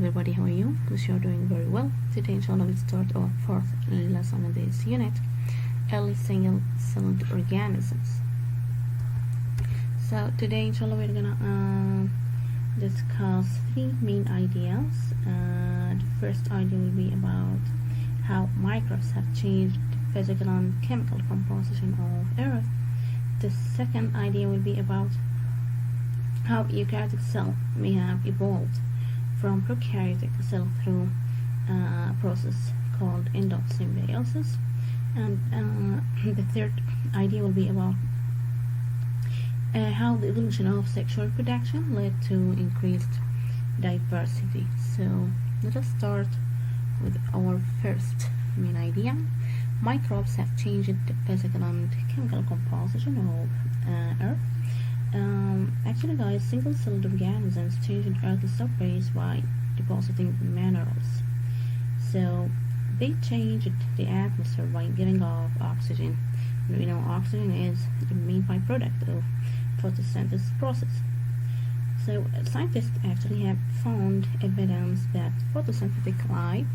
everybody, how are you? Wish you're doing very well. Today inshallah we'll start our fourth lesson in this unit, early single-celled organisms. So today inshallah we're gonna discuss three main ideas. The first idea will be about how microbes have changed the physical and chemical composition of Earth. The second idea will be about how eukaryotic cell may have evolved from prokaryotic cell through a process called endosymbiosis. And the third idea will be about how the evolution of sexual reproduction led to increased diversity. So let us start with our first main idea. Microbes have changed the physical and chemical composition of Earth. Actually guys, single-celled organisms changed Earth's surface by depositing minerals. So they changed the atmosphere by giving off oxygen. We know oxygen is the main byproduct of photosynthesis process. So scientists actually have found evidence that photosynthetic life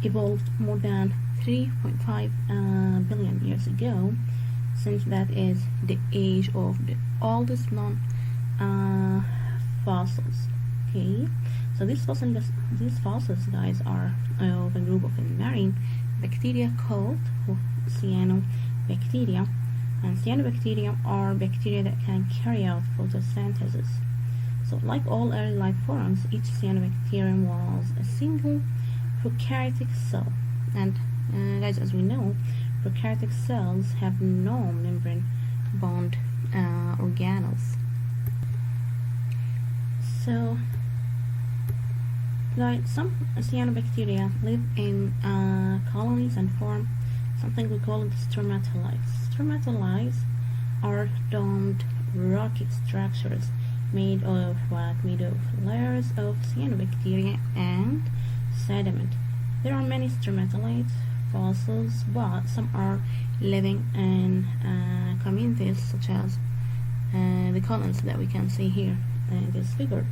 evolved more than 3.5 billion years ago, since that is the age of the oldest known fossils. Okay, so these fossils guys are of a group of marine bacteria called cyanobacteria, and cyanobacteria are bacteria that can carry out photosynthesis. So like all early life forms, each cyanobacterium was a single prokaryotic cell, and guys, as we know, prokaryotic cells have no membrane bound organelles. So guys, some cyanobacteria live in colonies and form something we call stromatolites. Stromatolites are domed rocky structures made of layers of cyanobacteria and sediment. There are many stromatolite fossils, but some are living in communities, such as the colonies that we can see here in this figure.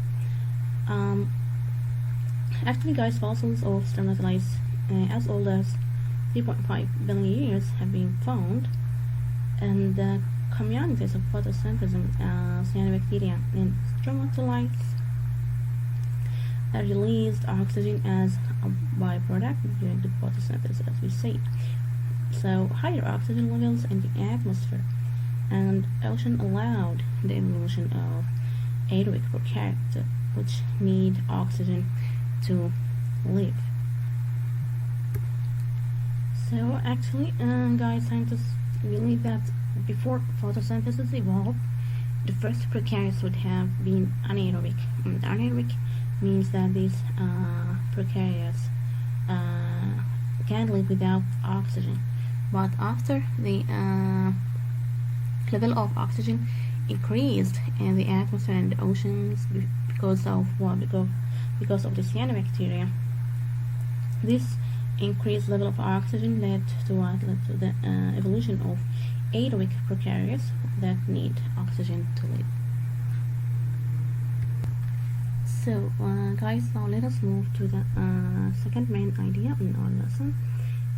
Actually guys, fossils of stromatolites as old as 3.5 billion years have been found, and the communities of photosynthesizing cyanobacteria and stromatolites released oxygen as a byproduct during the photosynthesis, as we say. So higher oxygen levels in the atmosphere and ocean allowed the evolution of aerobic prokaryotes, which need oxygen to live. So actually guys, scientists believe that before photosynthesis evolved, the first prokaryotes would have been anaerobic. Anaerobic means that these prokaryotes can live without oxygen, but after the level of oxygen increased in the atmosphere and the oceans because of what? Because of the cyanobacteria. This increased level of oxygen led to what? Led to the evolution of aerobic prokaryotes that need oxygen to live. So guys, now let us move to the second main idea in our lesson.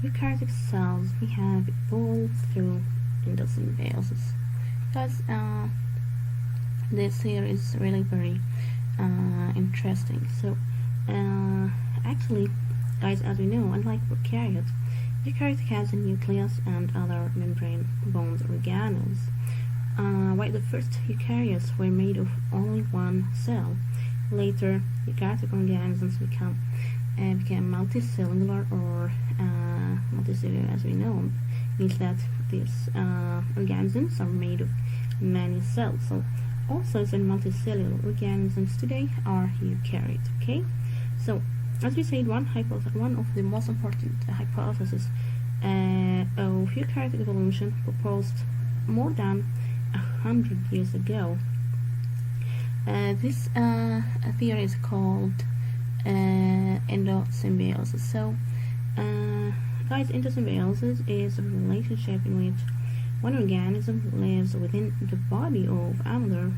Eukaryotic cells we have evolved through endosymbiosis. Guys, this here is really very interesting. So actually guys, as we know, unlike prokaryotes, eukaryote has a nucleus and other membrane bound organelles. While the first eukaryotes were made of only one cell, later eukaryotic organisms became multicellular, or multicellular, as we know, means that these organisms are made of many cells. So all cells and multicellular organisms today are eukaryote. Okay, so as we said, one of the most important hypotheses of eukaryotic evolution proposed more than 100 years ago. This theory is called endosymbiosis. So guys, endosymbiosis is a relationship in which one organism lives within the body of another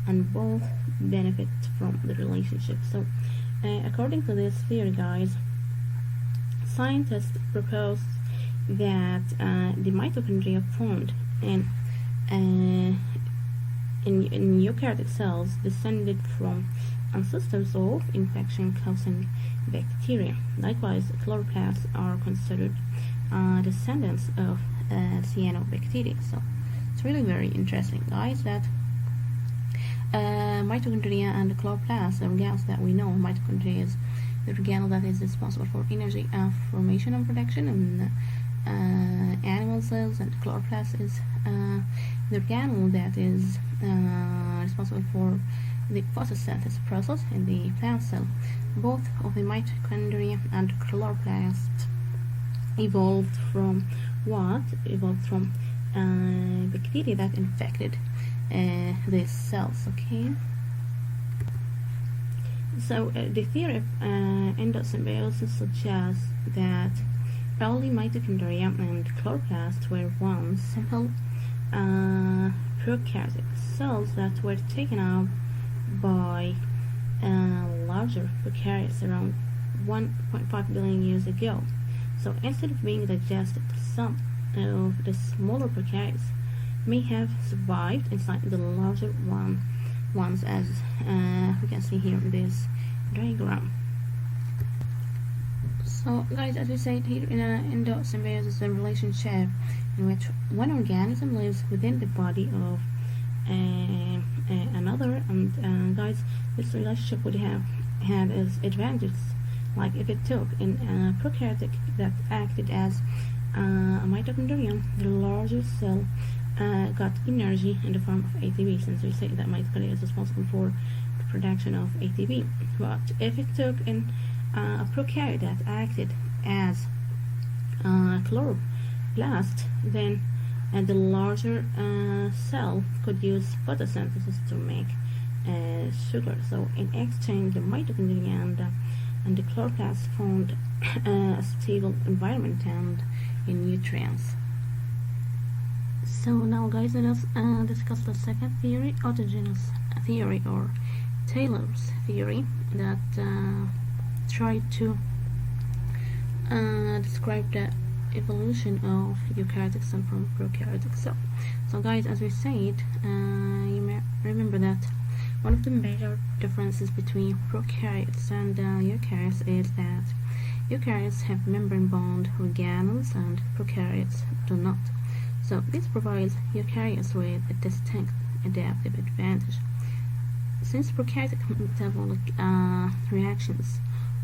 and both benefit from the relationship. So according to this theory, guys, scientists propose that the mitochondria formed in eukaryotic cells descended from ancestors of infection-causing bacteria. Likewise, chloroplasts are considered descendants of cyanobacteria. So it's really very interesting, guys, that mitochondria and chloroplasts, the organelles that we know. Mitochondria is the organelle that is responsible for energy formation and production in animal cells, and chloroplast is the organelle that is responsible for the photosynthesis process in the plant cell. Both of the mitochondria and chloroplast evolved from what? Evolved from bacteria that infected these cells. Okay. So the theory of endosymbiosis suggests that early mitochondria and chloroplasts were once simple prokaryotic cells that were taken up by larger prokaryotes around 1.5 billion years ago. So instead of being digested, some of the smaller prokaryotes may have survived inside the larger ones, as we can see here in this diagram. So guys, as we said here, in endosymbiosis is a relationship in which one organism lives within the body of another, and guys, this relationship would have had its advantages, like if it took in a prokaryotic that acted as a mitochondrion, the larger cell got energy in the form of ATP, since we say that mitochondria is responsible for the production of ATP. But if it took in a prokaryote that acted as a chloroplast, then the larger cell could use photosynthesis to make sugar. So in exchange, the mitochondria and the chloroplast found a stable environment and nutrients. So now, guys, let us discuss the second theory, autogenous theory, or Taylor's theory, that tried to describe the evolution of eukaryotic cell from prokaryotic cell. So guys, as we said, you may remember that one of the major differences between prokaryotes and eukaryotes is that eukaryotes have membrane-bound organelles and prokaryotes do not. So this provides eukaryotes with a distinct adaptive advantage. Since prokaryotic metabolic reactions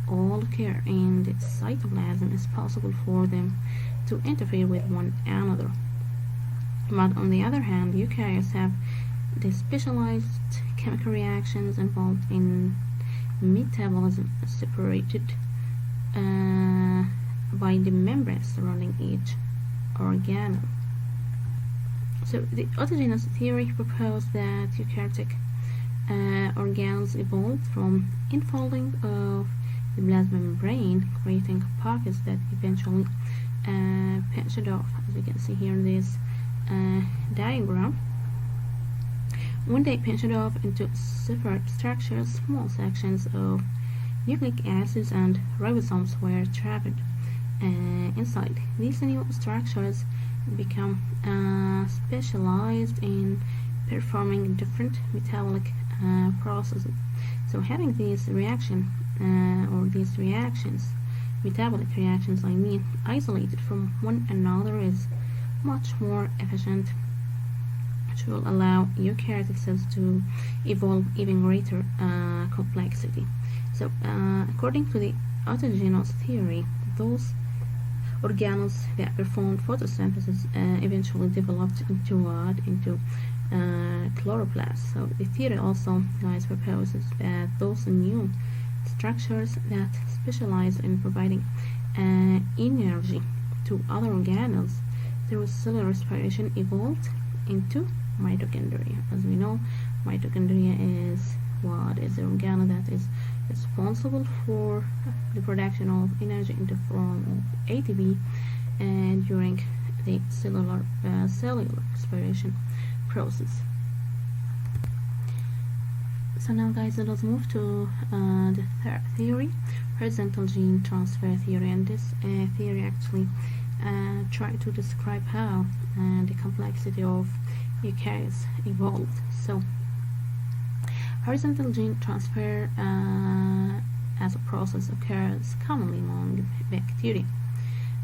all occur in the cytoplasm, it's possible for them to interfere with one another. But on the other hand, eukaryotes have the specialized chemical reactions involved in metabolism separated by the membrane surrounding each organelle. So the autogenous theory proposed that eukaryotic organelles evolved from infolding of the plasma membrane, creating pockets that eventually pinched off, as you can see here in this diagram. When they pinched off into separate structures, small sections of nucleic acids and ribosomes were trapped inside. These new structures become specialized in performing different metabolic processes. So having these reactions, metabolic reactions, isolated from one another is much more efficient, which will allow eukaryotic cells to evolve even greater complexity. So according to the autogenous theory, those organelles that performed photosynthesis eventually developed into what? Into chloroplasts. So the theory also, guys, proposes that those new structures that specialize in providing energy to other organelles through cellular respiration evolved into mitochondria. As we know, mitochondria is what? Is the organelle that is responsible for the production of energy in the form of ATP during the cellular respiration process. So now guys, let us move to the third theory, horizontal gene transfer theory. And this theory actually try to describe how the complexity of eukaryotes evolved. So horizontal gene transfer as a process occurs commonly among bacteria.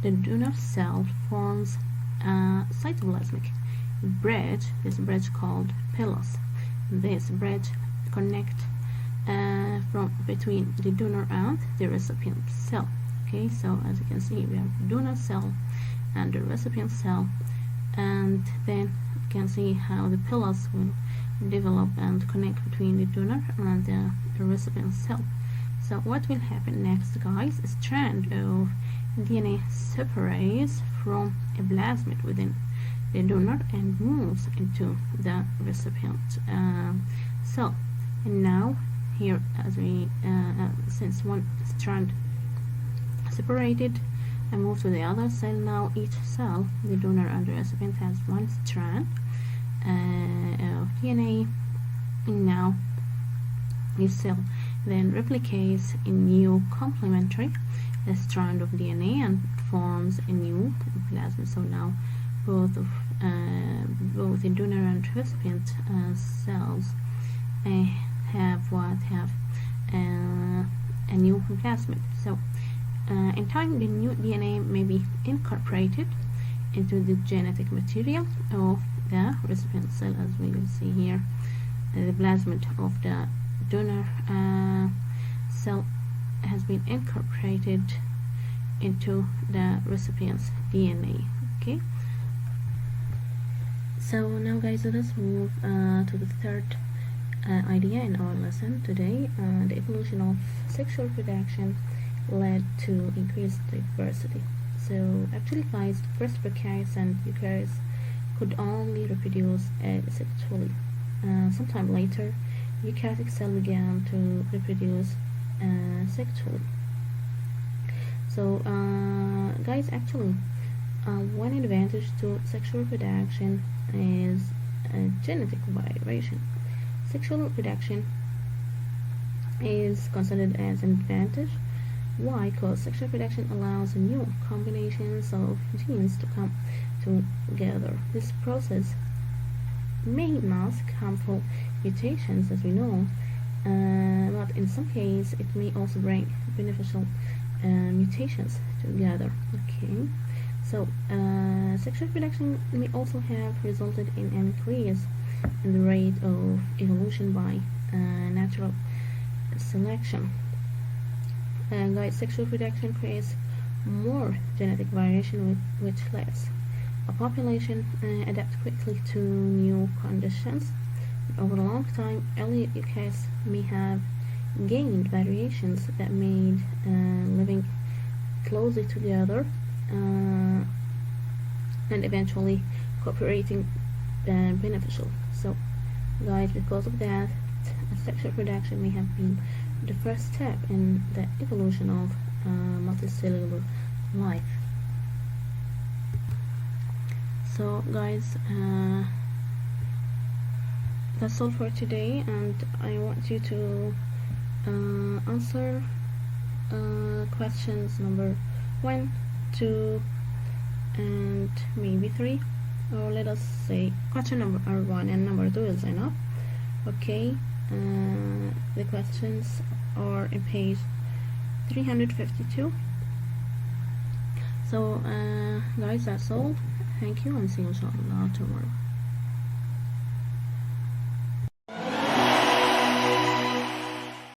The donor cell forms a cytoplasmic bridge, this bridge called pilus. This bridge connects from between the donor and the recipient cell. Okay, so as you can see, we have the donor cell and the recipient cell, and then you can see how the pilus will develop and connect between the donor and the recipient cell. So what will happen next, guys? A strand of DNA separates from a plasmid within the donor and moves into the recipient cell. And now here, as we since one strand separated and moved to the other cell, now each cell, the donor and the recipient, has one strand of DNA, and now each cell then replicates a new complementary strand of DNA and forms a new plasmid. So now both the donor and recipient cells have a new plasmid. So in time, the new DNA may be incorporated into the genetic material of the recipient cell, as we will see here. The plasmid of the donor cell has been incorporated into the recipient's DNA. Okay. So now, guys, let us move to the third idea in our lesson today. The evolution of sexual reproduction led to increased diversity. So actually, guys, first prokaryotes and eukaryotes could only reproduce asexually. Sometime later, eukaryotic cell began to reproduce sexually. So guys, actually, one advantage to sexual reproduction is genetic variation. Sexual reproduction is considered as an advantage. Why? Because sexual reproduction allows new combinations of genes to come together. This process may mask harmful mutations, as we know, but in some cases it may also bring beneficial mutations together. Okay, so sexual reproduction may also have resulted in an increase in the rate of evolution by natural selection. Guys, sexual reproduction creates more genetic variation, which lets a population adapt quickly to new conditions. Over a long time, early eukaryotes may have gained variations that made living closely together and eventually cooperating beneficial. So, guys, because of that, sexual reproduction may have been the first step in the evolution of multicellular life. So, guys, that's all for today, and I want you to answer questions number 1, 2, and maybe 3, or let us say question number 1 and number 2 is enough. Okay, the questions are in page 352. So guys, that's all. Thank you, and see you inshallah tomorrow.